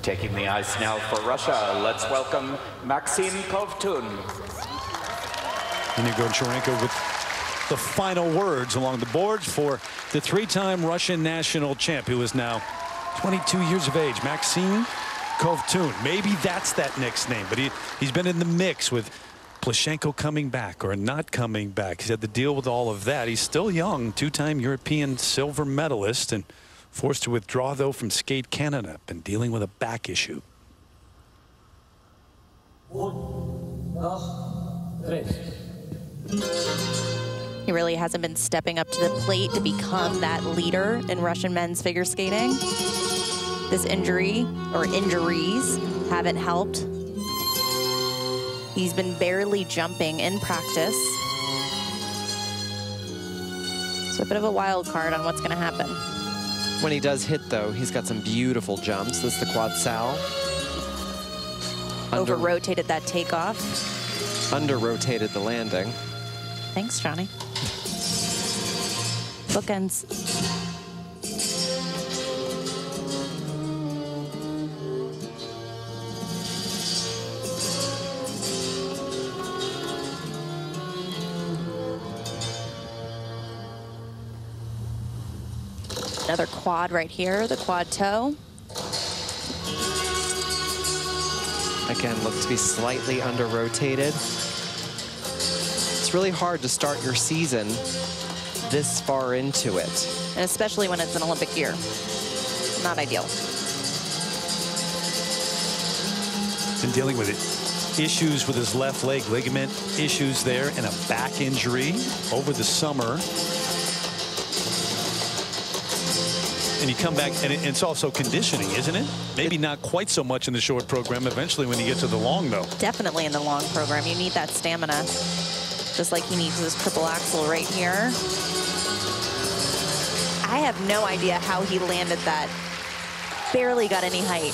Taking the ice now for Russia, let's welcome Maxim Kovtun. And Goncharенko with the final words along the boards for the three-time Russian national champ, who is now 22 years of age, Maxim Kovtun. Maybe that's that next name, but he's been in the mix with Plushenko coming back or not coming back. He's had to deal with all of that. He's still young, two-time European silver medalist, and forced to withdraw, though, from Skate Canada, and dealing with a back issue. He really hasn't been stepping up to the plate to become that leader in Russian men's figure skating. This injury, or injuries, haven't helped. He's been barely jumping in practice. So a bit of a wild card on what's going to happen. When he does hit, though, he's got some beautiful jumps. This is the quad sal. Over-rotated that takeoff. Under-rotated the landing. Thanks, Johnny. Bookends. Another quad right here, the quad toe. Again, looked to be slightly under-rotated. It's really hard to start your season this far into it. And especially when it's an Olympic year. Not ideal. Been dealing with it. Issues with his left leg, ligament issues there, and a back injury over the summer. And you come back, and it's also conditioning, isn't it? Maybe not quite so much in the short program. Eventually, when you get to the long, though. Definitely in the long program. You need that stamina. Just like he needs this triple axel right here. I have no idea how he landed that. Barely got any height.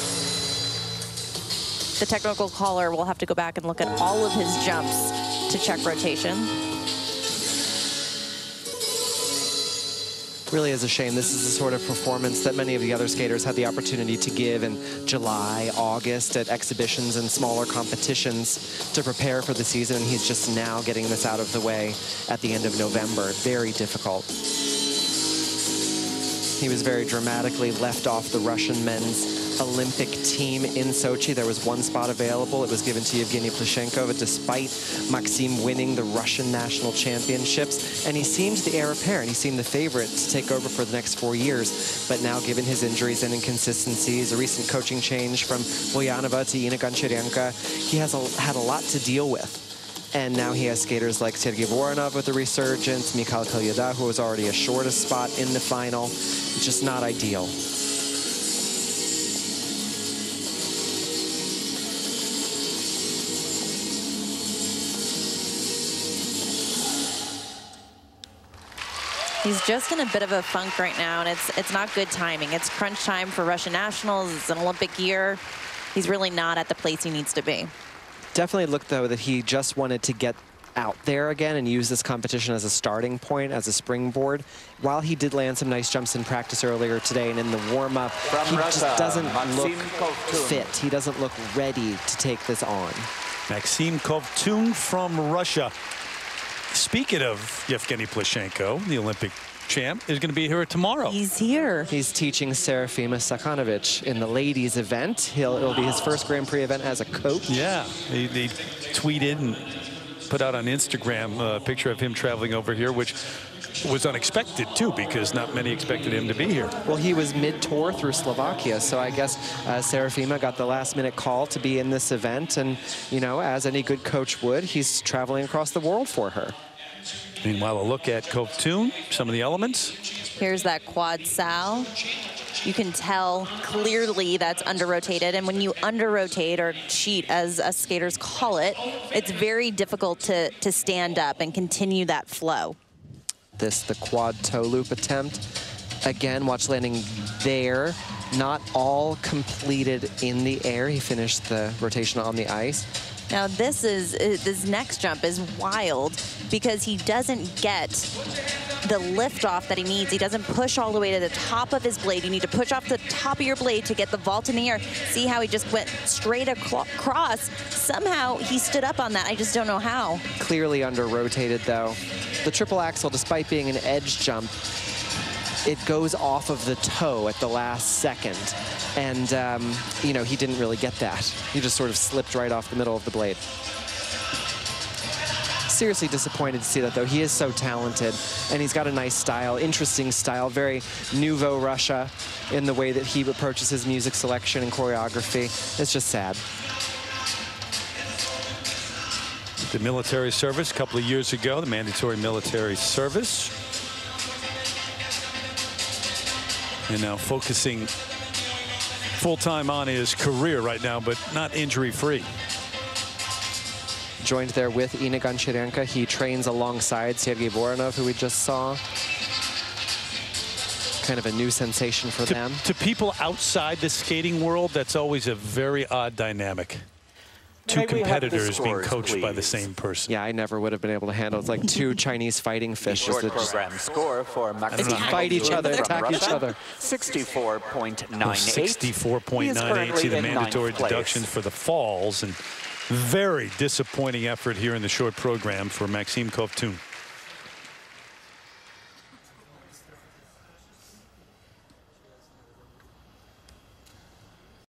The technical caller will have to go back and look at all of his jumps to check rotation. Really is a shame. This is the sort of performance that many of the other skaters had the opportunity to give in July, August at exhibitions and smaller competitions to prepare for the season. And he's just now getting this out of the way at the end of November. Very difficult. He was very dramatically left off the Russian men's Olympic team in Sochi. There was one spot available. It was given to Evgeny Plushenko, but despite Maxim winning the Russian national championships. And he seemed the heir apparent. He seemed the favorite to take over for the next 4 years. But now, given his injuries and inconsistencies, a recent coaching change from Boyanova to Goncharенko, he has had a lot to deal with. And now he has skaters like Sergei Voronov with the resurgence, Mikhail Kolyada, who was already a shortest spot in the final. Just not ideal. He's just in a bit of a funk right now, and it's not good timing. It's crunch time for Russian nationals. It's an Olympic year. He's really not at the place he needs to be. Definitely looked, though, that he just wanted to get out there again and use this competition as a starting point, as a springboard. While he did land some nice jumps in practice earlier today and in the warm-up, he just doesn't look fit. He doesn't look ready to take this on. Maxim Kovtun from Russia. Speaking of Evgeny Plushenko, the Olympic champ, is going to be here tomorrow. He's here. He's teaching Serafima Sakhanovich in the ladies event. It'll be his first Grand Prix event as a coach. Yeah, they tweeted and put out on Instagram a picture of him traveling over here, which was unexpected too, because not many expected him to be here. Well, he was mid-tour through Slovakia, so I guess Serafima got the last-minute call to be in this event, and, you know, as any good coach would, he's traveling across the world for her. Meanwhile, a look at Kovtun, some of the elements. Here's that quad sal. You can tell clearly that's under-rotated, and when you under-rotate, or cheat as us skaters call it, it's very difficult to stand up and continue that flow. The quad toe loop attempt. Again, watch landing there. Not all completed in the air. He finished the rotation on the ice. Now this next jump is wild because he doesn't get the lift off that he needs. He doesn't push all the way to the top of his blade. You need to push off the top of your blade to get the vault in the air. See how he just went straight across? Somehow he stood up on that. I just don't know how. Clearly under-rotated, though. The triple axel, despite being an edge jump, it goes off of the toe at the last second. And, you know, he didn't really get that. He just sort of slipped right off the middle of the blade. Seriously disappointed to see that, though. He is so talented, and he's got a nice style, interesting style, very nouveau Russia in the way that he approaches his music selection and choreography. It's just sad. The military service a couple of years ago, the mandatory military service. And now focusing full-time on his career right now, but not injury-free. Joined there with Ina Goncharenko. He trains alongside Sergei Voronov, who we just saw. Kind of a new sensation for them. To people outside the skating world, that's always a very odd dynamic. Two competitors being coached by the same person. Yeah, I never would have been able to handle it. It's like two Chinese fighting fish. Short program score for Maxim. Fight each other, attack each other. 64.98. 64.98. See the mandatory deductions for the falls. And very disappointing effort here in the short program for Maxim Kovtun.